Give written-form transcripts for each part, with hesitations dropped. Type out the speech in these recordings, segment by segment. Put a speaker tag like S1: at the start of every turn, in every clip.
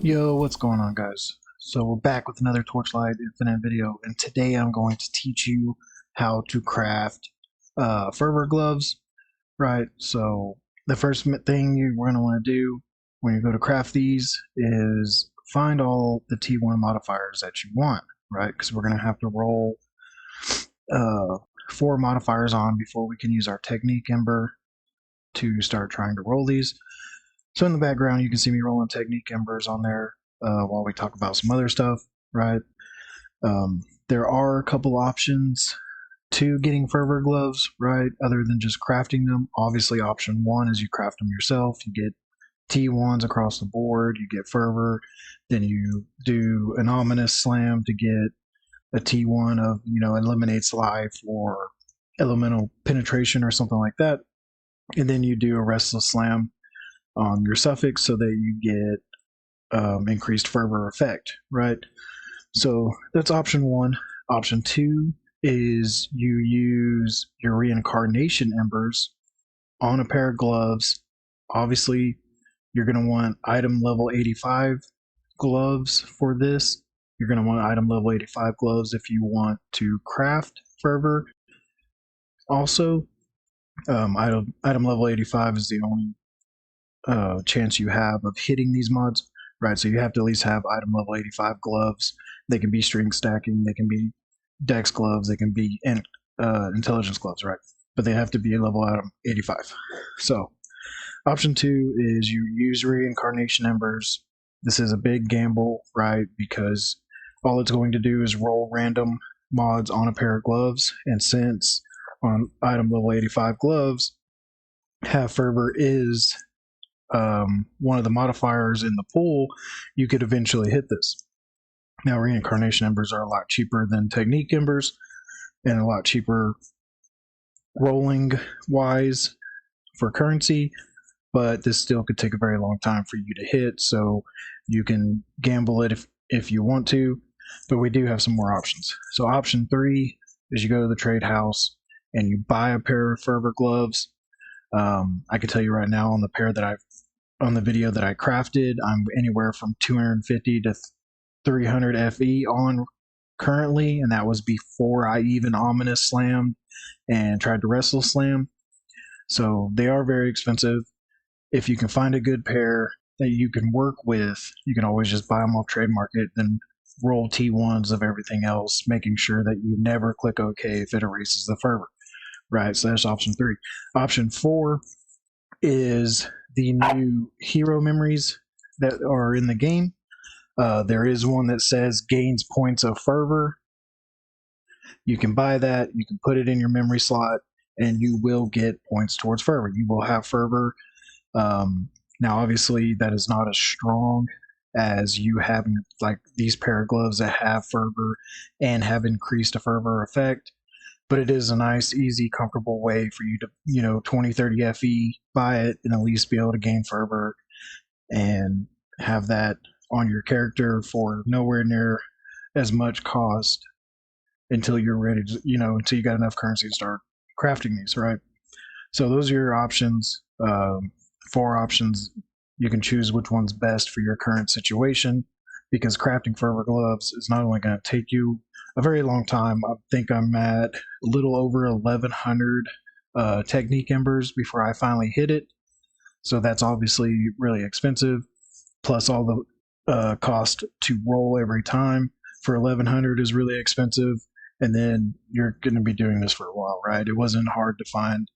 S1: Yo, what's going on, guys? So we're back with another Torchlight Infinite video, and today I'm going to teach you how to craft Fervor gloves, right? So the first thing you're going to want to do when you go to craft these is find all the T1 modifiers that you want, right? Because we're going to have to roll 4 modifiers on before we can use our Technique Ember to start trying to roll these. So in the background, you can see me rolling Technique Embers on there while we talk about some other stuff, right? There are a couple options to getting Fervor gloves, right, other than just crafting them. Obviously, option 1 is you craft them yourself. You get T1s across the board, you get Fervor, then you do an Ominous Slam to get a T1 of, Eliminates Life or Elemental Penetration or something like that. And then you do a Restless Slam on your suffix so that you get increased Fervor effect, right? So that's option 1. Option 2 is you use your Reincarnation Embers on a pair of gloves. Obviously, you're going to want item level 85 gloves for this. You're going to want item level 85 gloves if you want to craft Fervor. Also, item level 85 is the only chance you have of hitting these mods, right? So you have to at least have item level 85 gloves. They can be string stacking, they can be dex gloves, they can be intelligence gloves, right? But they have to be level item 85. So option 2 is you use Reincarnation Embers. This is a big gamble, right? Because all it's going to do is roll random mods on a pair of gloves, and since on item level 85 gloves, have Fervor is one of the modifiers in the pool, you could eventually hit this. Now, Reincarnation Embers are a lot cheaper than Technique Embers and a lot cheaper rolling wise for currency, but this still could take a very long time for you to hit, so you can gamble it if you want to, but we do have some more options. So option 3 is you go to the trade house and you buy a pair of Fervor gloves. I can tell you right now, on the video that I crafted, I'm anywhere from 250 to 300 FE on currently, and that was before I even Ominous Slammed and tried to Restless Slam. So they are very expensive. If you can find a good pair that you can work with, you can always just buy them off Trade Market, then roll T1s of everything else, making sure that you never click OK if it erases the Fervor. Right, so that's option 3. Option 4 is the new hero memories that are in the game. There is one that says gains points of Fervor. You can buy that, you can put it in your memory slot, and you will get points towards Fervor. You will have Fervor. Now, obviously, that is not as strong as you having like these pair of gloves that have Fervor and have increased a Fervor effect. But it is a nice, easy, comfortable way for you to, 20, 30 FE, buy it, and at least be able to gain Fervor and have that on your character for nowhere near as much cost until you're ready to, until you got enough currency to start crafting these, right? So those are your options. 4 options. You can choose which one's best for your current situation, because crafting Fervor gloves is not only going to take you a very long time. I think I'm at a little over 1,100 Technique Embers before I finally hit it. So that's obviously really expensive, plus all the cost to roll every time for 1,100 is really expensive. And then you're going to be doing this for a while, right? It wasn't hard to find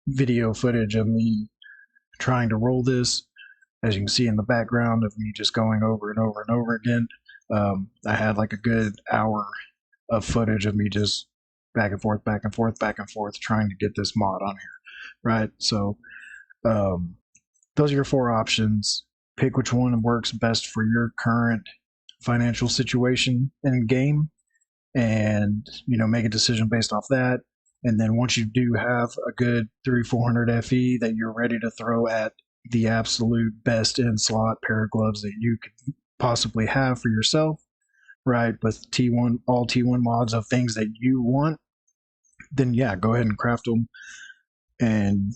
S1: video footage of me trying to roll this. As you can see in the background of me just going over and over and over again. I had like a good hour of footage of me just back and forth, trying to get this mod on here, right? So those are your 4 options. Pick which one works best for your current financial situation in game, and make a decision based off that. And then once you do have a good 300-400 FE that you're ready to throw at the absolute best in slot pair of gloves that you could possibly have for yourself, right, with all T1 mods of things that you want, then yeah, go ahead and craft them and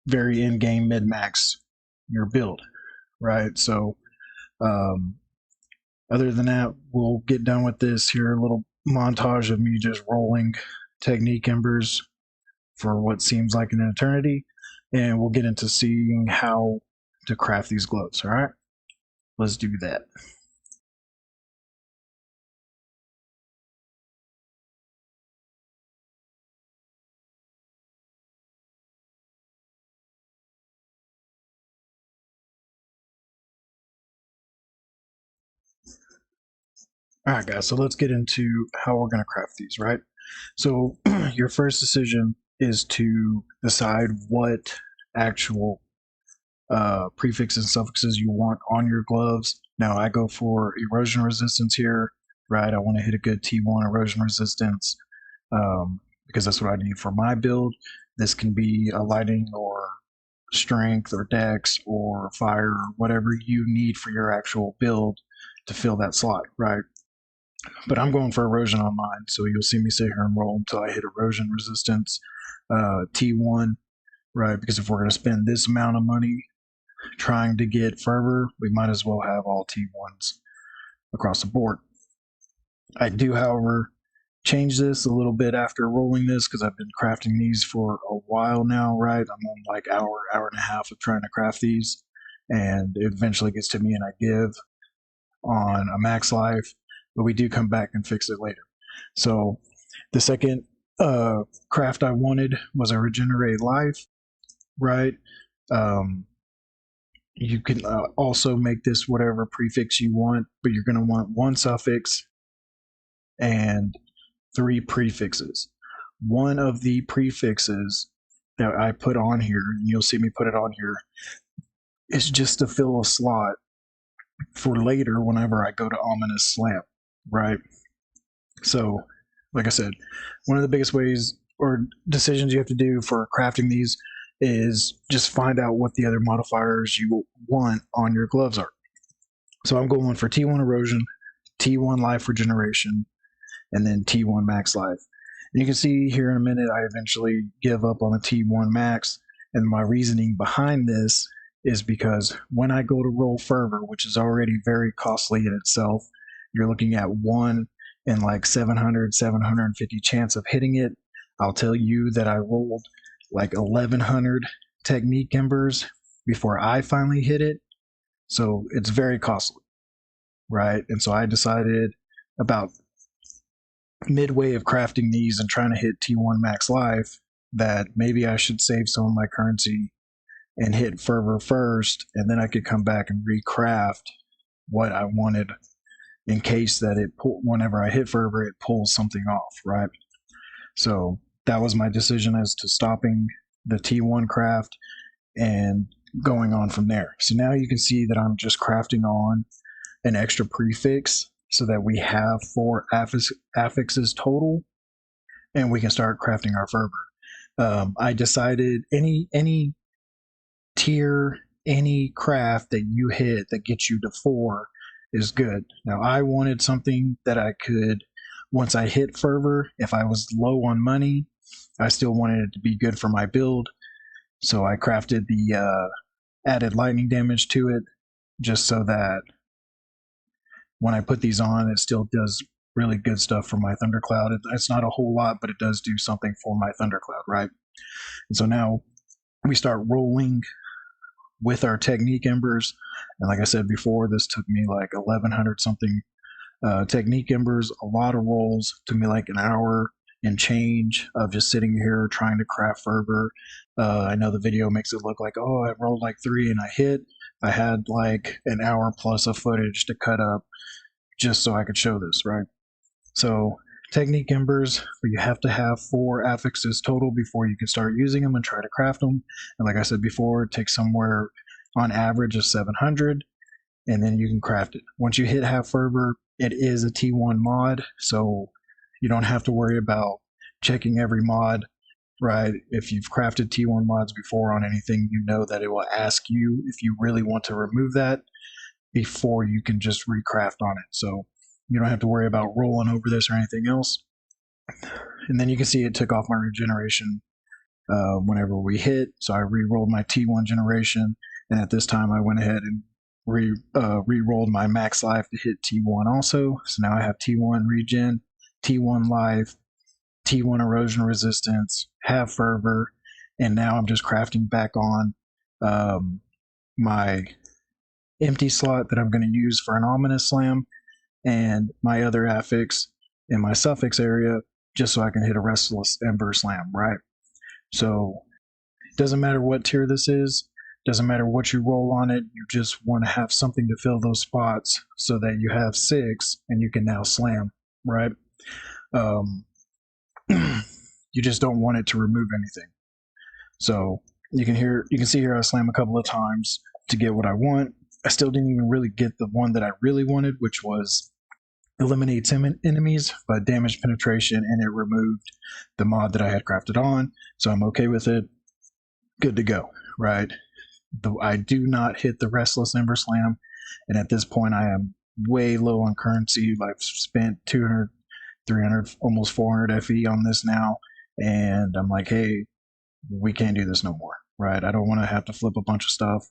S1: very in-game mid-max your build, right? So Um, Other than that, we'll get done with this here. A little montage of me just rolling technique embers for what seems like an eternity, and we'll get into seeing how to craft these gloves. All right, let's do that. All right, guys, so let's get into how we're going to craft these, right? So your first decision is to decide what actual prefixes and suffixes you want on your gloves. Now, I go for erosion resistance here, right? I want to hit a good T1 erosion resistance because that's what I need for my build. This can be a lightning or strength or dex or fire or whatever you need for your actual build to fill that slot, right? But I'm going for erosion on mine, so you'll see me sit here and roll until I hit erosion resistance T1, right? Because if we're going to spend this amount of money trying to get Fervor, we might as well have all T1s across the board. I do, however, change this a little bit after rolling this because I've been crafting these for a while now, right? I'm on like hour and a half of trying to craft these, and it eventually gets to me and I give on a max life, but we do come back and fix it later. So the second craft I wanted was a regenerate life, right? You can also make this whatever prefix you want, but you're going to want one suffix and 3 prefixes. One of the prefixes that I put on here, and you'll see me put it on here, is just to fill a slot for later whenever I go to Ominous Slam, right? So, like I said, one of the biggest ways or decisions you have to do for crafting these is just find out what the other modifiers you want on your gloves are. So I'm going for T1 erosion, T1 life regeneration, and then T1 max life. And you can see here in a minute, I eventually give up on the T1 max. And my reasoning behind this is because when I go to roll Fervor, which is already very costly in itself, you're looking at 1 in like 700, 750 chance of hitting it. I'll tell you that I rolled like 1100 technique embers before I finally hit it. So it's very costly, right? And so I decided about midway of crafting these and trying to hit T1 max life that maybe I should save some of my currency and hit Fervor first, and then I could come back and recraft what I wanted in case that whenever I hit Fervor, it pulls something off, right? So that was my decision as to stopping the T1 craft and going on from there. So now you can see that I'm just crafting on an extra prefix so that we have 4 affixes total, and we can start crafting our Fervor. I decided any tier, any craft that you hit that gets you to 4 is good. Now, I wanted something that I could, once I hit Fervor, if I was low on money, I still wanted it to be good for my build. So I crafted the added lightning damage to it just so that when I put these on, it still does really good stuff for my Thundercloud. It's not a whole lot, but it does do something for my Thundercloud, right? And so now we start rolling with our technique embers. And like I said before, this took me like 1100 something technique embers, a lot of rolls. Took me like an hour and change of just sitting here trying to craft Fervor. I know the video makes it look like, oh, I rolled like 3 and I hit. I had like an hour plus of footage to cut up just so I could show this, right? So technique embers, but you have to have 4 affixes total before you can start using them and try to craft them. And like I said before, it takes somewhere on average of 700, and then you can craft it. Once you hit half Fervor, it is a T1 mod, so you don't have to worry about checking every mod, right? If you've crafted T1 mods before on anything, you know that it will ask you if you really want to remove that before you can just recraft on it. So you don't have to worry about rolling over this or anything else. And then you can see it took off my regeneration whenever we hit. So I re-rolled my T1 generation, and at this time I went ahead and re-rolled my max life to hit T1 also. So now I have T1 regen, T1 life, T1 erosion resistance, have fervor, and now I'm just crafting back on my empty slot that I'm going to use for an ominous slam and my other affix in my suffix area just so I can hit a restless ember slam, right? So it doesn't matter what tier this is, doesn't matter what you roll on it, you just want to have something to fill those spots so that you have 6 and you can now slam, right? Um, you just don't want it to remove anything. So you can see here I slam a couple of times to get what I want. I still didn't even really get the one that I really wanted, which was eliminates enemies by damage penetration, and it removed the mod that I had crafted on. So I'm okay with it. Good to go, right? I do not hit the Restless Ember Slam, and at this point I am way low on currency. I've spent 200, 300, almost 400 FE on this now, and I'm like, hey, we can't do this no more, right? I don't want to have to flip a bunch of stuff.